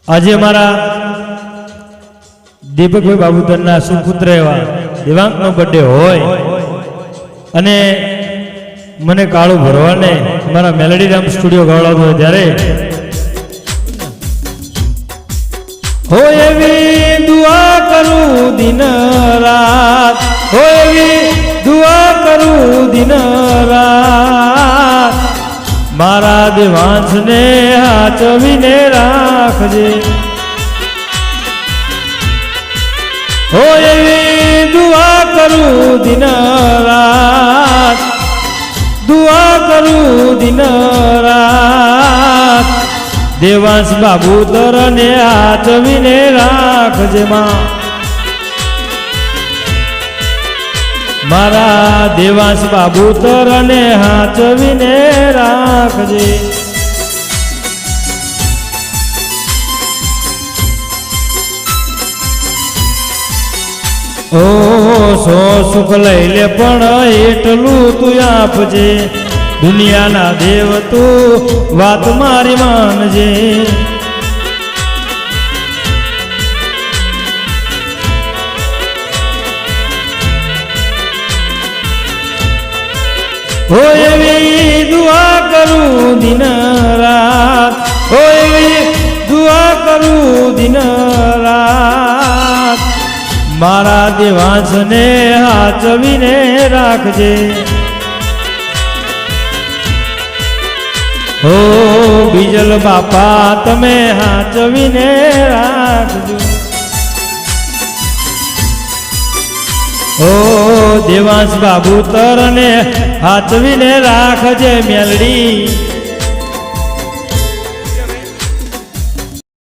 આજે માरा દીપકભાઈ બાબુતરના સુપુત્ર એવા દેવાંગનો બર્થડે હોય અને મને કાળું ભરવાને મારા મેલેડી રામ સ્ટુડિયો ગવડાવતો હોય ત્યારે હોય એવી દુઆ કરું દિન રાત, હોય એવી દુઆ કરું દિન રાત, મારા દેવાંશને હાચવીને રાખજે. હોય એવી દુઆ કરું દિન રાત, દુઆ કરું દિન રાત, દેવાંશ બાબુ તરને હાચવીને રાખજે માં. મારા દેવાંશ બાબુ તરને હાચવીને રાખજે. ઓ સો સુખ લઈ લે પણ એટલું તું આપજે, દુનિયાના દેવ તું વાત મારી માનજે. હોય એવી દુઆ કરું દિન રાત, હોય એવી દુઆ કરું દિન રાત, મારા દેવાંશને હાચવીને રાખજે. હો બીજલ બાપા તમે હાચવીને રાખજો. ઓ દેવાંશ બાબુ તરને હાચવીને રાખજે મેલડી.